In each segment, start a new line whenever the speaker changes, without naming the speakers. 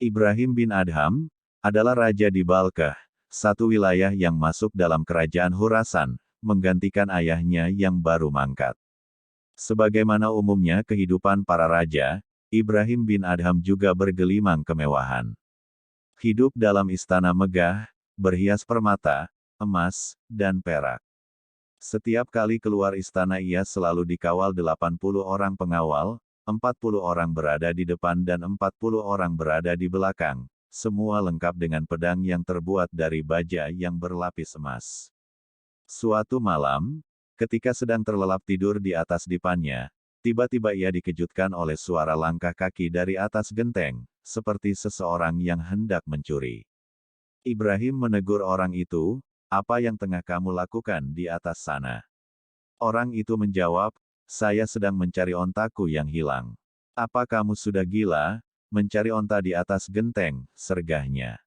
Ibrahim bin Adham adalah raja di Balkah, satu wilayah yang masuk dalam kerajaan Khurasan, menggantikan ayahnya yang baru mangkat. Sebagaimana umumnya kehidupan para raja, Ibrahim bin Adham juga bergelimang kemewahan. Hidup dalam istana megah, berhias permata, emas, dan perak. Setiap kali keluar istana ia selalu dikawal 80 orang pengawal, 40 orang berada di depan dan 40 orang berada di belakang, semua lengkap dengan pedang yang terbuat dari baja yang berlapis emas. Suatu malam, ketika sedang terlelap tidur di atas dipannya, tiba-tiba ia dikejutkan oleh suara langkah kaki dari atas genteng, seperti seseorang yang hendak mencuri. Ibrahim menegur orang itu, "Apa yang tengah kamu lakukan di atas sana?" Orang itu menjawab, "Saya sedang mencari ontaku yang hilang." "Apa kamu sudah gila, mencari onta di atas genteng?" sergahnya.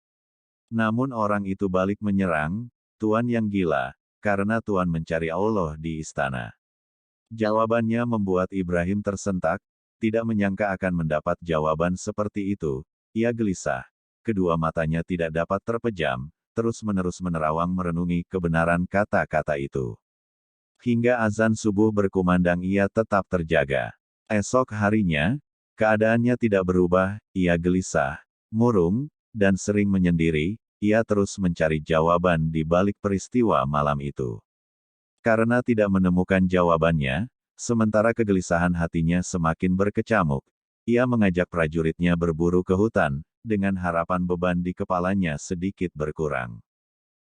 Namun orang itu balik menyerang, "Tuan yang gila, karena Tuan mencari Allah di istana." Jawabannya membuat Ibrahim tersentak, tidak menyangka akan mendapat jawaban seperti itu. Ia gelisah. Kedua matanya tidak dapat terpejam, terus-menerus menerawang merenungi kebenaran kata-kata itu. Hingga azan subuh berkumandang ia tetap terjaga. Esok harinya, keadaannya tidak berubah, ia gelisah, murung, dan sering menyendiri, ia terus mencari jawaban di balik peristiwa malam itu. Karena tidak menemukan jawabannya, sementara kegelisahan hatinya semakin berkecamuk, ia mengajak prajuritnya berburu ke hutan, dengan harapan beban di kepalanya sedikit berkurang.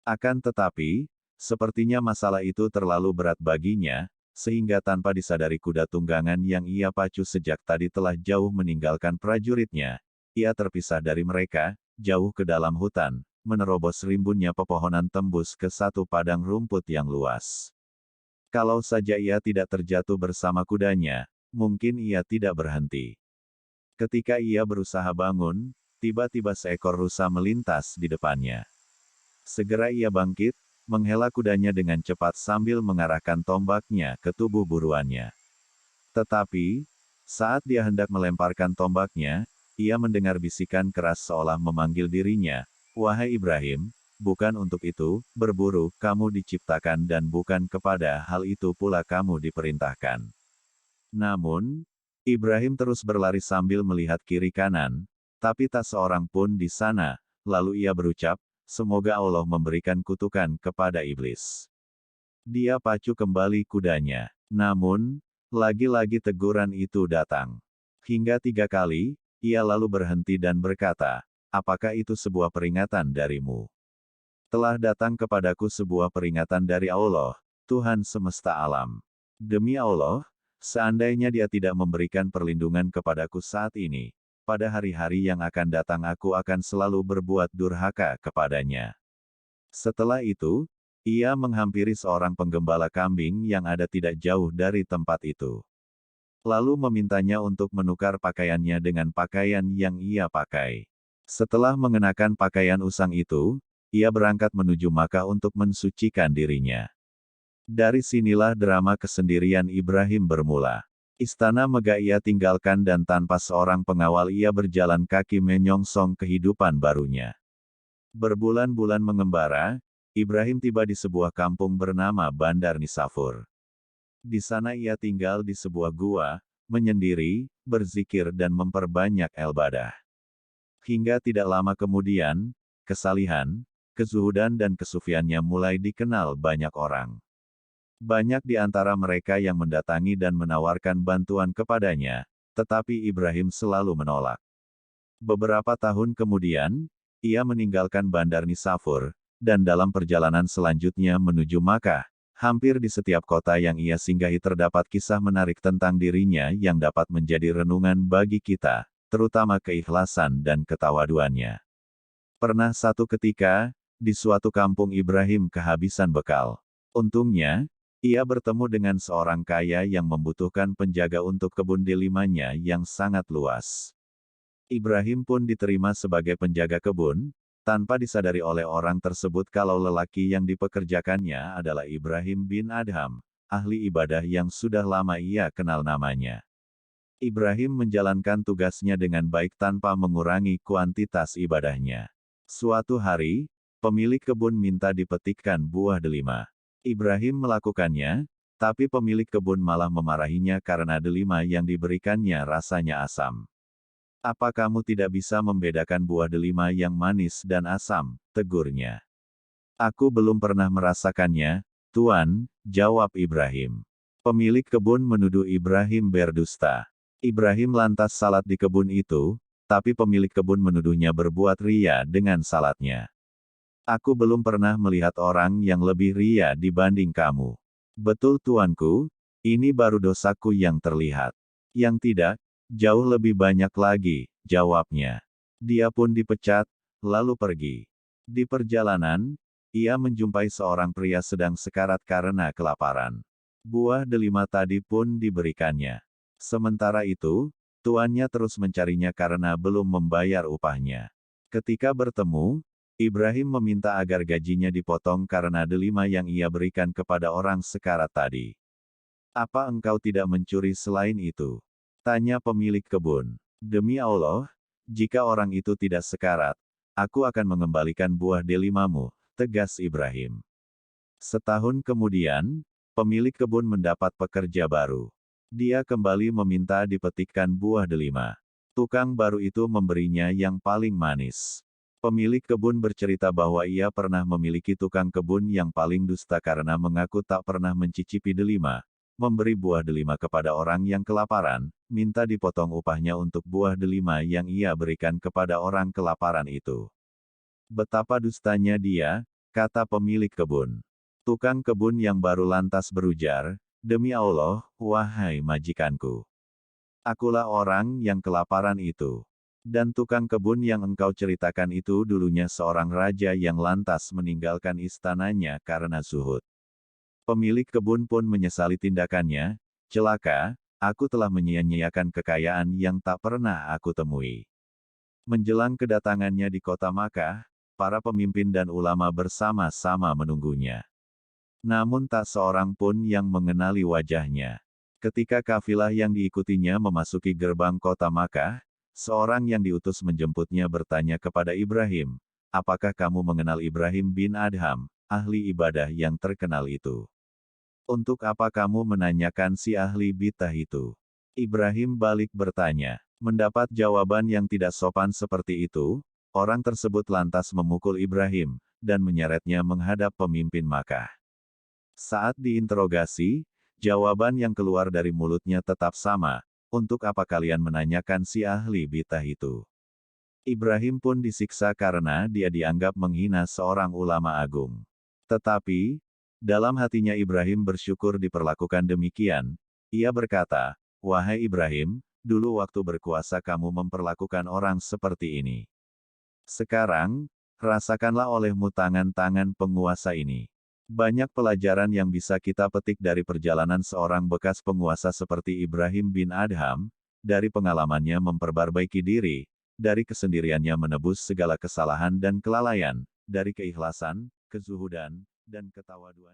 Akan tetapi, sepertinya masalah itu terlalu berat baginya, sehingga tanpa disadari kuda tunggangan yang ia pacu sejak tadi telah jauh meninggalkan prajuritnya. Ia terpisah dari mereka, jauh ke dalam hutan, menerobos rimbunnya pepohonan tembus ke satu padang rumput yang luas. Kalau saja ia tidak terjatuh bersama kudanya, mungkin ia tidak berhenti. Ketika ia berusaha bangun, tiba-tiba seekor rusa melintas di depannya. Segera ia bangkit, menghela kudanya dengan cepat sambil mengarahkan tombaknya ke tubuh buruannya. Tetapi, saat dia hendak melemparkan tombaknya, ia mendengar bisikan keras seolah memanggil dirinya, "Wahai Ibrahim, bukan untuk itu, berburu, kamu diciptakan dan bukan kepada hal itu pula kamu diperintahkan." Namun, Ibrahim terus berlari sambil melihat kiri kanan, tapi tak seorang pun di sana, lalu ia berucap, "Semoga Allah memberikan kutukan kepada iblis." Dia pacu kembali kudanya. Namun, lagi-lagi teguran itu datang. Hingga 3 kali, ia lalu berhenti dan berkata, "Apakah itu sebuah peringatan darimu?" "Telah datang kepadaku sebuah peringatan dari Allah, Tuhan semesta alam. Demi Allah, seandainya Dia tidak memberikan perlindungan kepadaku saat ini, pada hari-hari yang akan datang aku akan selalu berbuat durhaka kepadanya." Setelah itu, ia menghampiri seorang penggembala kambing yang ada tidak jauh dari tempat itu. Lalu memintanya untuk menukar pakaiannya dengan pakaian yang ia pakai. Setelah mengenakan pakaian usang itu, ia berangkat menuju Makkah untuk mensucikan dirinya. Dari sinilah drama kesendirian Ibrahim bermula. Istana megah ia tinggalkan dan tanpa seorang pengawal ia berjalan kaki menyongsong kehidupan barunya. Berbulan-bulan mengembara, Ibrahim tiba di sebuah kampung bernama Bandar Nisafur. Di sana ia tinggal di sebuah gua, menyendiri, berzikir dan memperbanyak ibadah. Hingga tidak lama kemudian, kesalihan, kezuhudan dan kesufiannya mulai dikenal banyak orang. Banyak di antara mereka yang mendatangi dan menawarkan bantuan kepadanya, tetapi Ibrahim selalu menolak. Beberapa tahun kemudian, ia meninggalkan Bandar Nisafur, dan dalam perjalanan selanjutnya menuju Makkah, hampir di setiap kota yang ia singgahi terdapat kisah menarik tentang dirinya yang dapat menjadi renungan bagi kita, terutama keikhlasan dan ketawaduannya. Pernah satu ketika, di suatu kampung Ibrahim kehabisan bekal. Untungnya, ia bertemu dengan seorang kaya yang membutuhkan penjaga untuk kebun delimanya yang sangat luas. Ibrahim pun diterima sebagai penjaga kebun, tanpa disadari oleh orang tersebut kalau lelaki yang dipekerjakannya adalah Ibrahim bin Adham, ahli ibadah yang sudah lama ia kenal namanya. Ibrahim menjalankan tugasnya dengan baik tanpa mengurangi kuantitas ibadahnya. Suatu hari, pemilik kebun minta dipetikkan buah delima. Ibrahim melakukannya, tapi pemilik kebun malah memarahinya karena delima yang diberikannya rasanya asam. "Apa kamu tidak bisa membedakan buah delima yang manis dan asam?" tegurnya. "Aku belum pernah merasakannya, Tuan," jawab Ibrahim. Pemilik kebun menuduh Ibrahim berdusta. Ibrahim lantas salat di kebun itu, tapi pemilik kebun menuduhnya berbuat ria dengan salatnya. "Aku belum pernah melihat orang yang lebih ria dibanding kamu." "Betul tuanku, ini baru dosaku yang terlihat." "Yang tidak, jauh lebih banyak lagi," jawabnya. Dia pun dipecat, lalu pergi. Di perjalanan, ia menjumpai seorang pria sedang sekarat karena kelaparan. Buah delima tadi pun diberikannya. Sementara itu, tuannya terus mencarinya karena belum membayar upahnya. Ketika bertemu, Ibrahim meminta agar gajinya dipotong karena delima yang ia berikan kepada orang sekarat tadi. "Apa engkau tidak mencuri selain itu?" tanya pemilik kebun. "Demi Allah, jika orang itu tidak sekarat, aku akan mengembalikan buah delimamu," tegas Ibrahim. Setahun kemudian, pemilik kebun mendapat pekerja baru. Dia kembali meminta dipetikkan buah delima. Tukang baru itu memberinya yang paling manis. Pemilik kebun bercerita bahwa ia pernah memiliki tukang kebun yang paling dusta karena mengaku tak pernah mencicipi delima, memberi buah delima kepada orang yang kelaparan, minta dipotong upahnya untuk buah delima yang ia berikan kepada orang kelaparan itu. "Betapa dustanya dia," kata pemilik kebun. Tukang kebun yang baru lantas berujar, "Demi Allah, wahai majikanku. Akulah orang yang kelaparan itu. Dan tukang kebun yang engkau ceritakan itu dulunya seorang raja yang lantas meninggalkan istananya karena zuhud." Pemilik kebun pun menyesali tindakannya. "Celaka, aku telah menyia-nyiakan kekayaan yang tak pernah aku temui." Menjelang kedatangannya di kota Makkah, para pemimpin dan ulama bersama-sama menunggunya. Namun tak seorang pun yang mengenali wajahnya. Ketika kafilah yang diikutinya memasuki gerbang kota Makkah, seorang yang diutus menjemputnya bertanya kepada Ibrahim, "Apakah kamu mengenal Ibrahim bin Adham, ahli ibadah yang terkenal itu? Untuk apa kamu menanyakan si ahli bidah itu?" Ibrahim balik bertanya. Mendapat jawaban yang tidak sopan seperti itu, orang tersebut lantas memukul Ibrahim, dan menyeretnya menghadap pemimpin Makkah. Saat diinterogasi, jawaban yang keluar dari mulutnya tetap sama, "Untuk apa kalian menanyakan si ahli bidah itu?" Ibrahim pun disiksa karena dia dianggap menghina seorang ulama agung. Tetapi, dalam hatinya Ibrahim bersyukur diperlakukan demikian. Ia berkata, "Wahai Ibrahim, dulu waktu berkuasa kamu memperlakukan orang seperti ini. Sekarang, rasakanlah olehmu tangan-tangan penguasa ini." Banyak pelajaran yang bisa kita petik dari perjalanan seorang bekas penguasa seperti Ibrahim bin Adham, dari pengalamannya memperbaiki diri, dari kesendiriannya menebus segala kesalahan dan kelalaian, dari keikhlasan, kezuhudan, dan ketawaduan.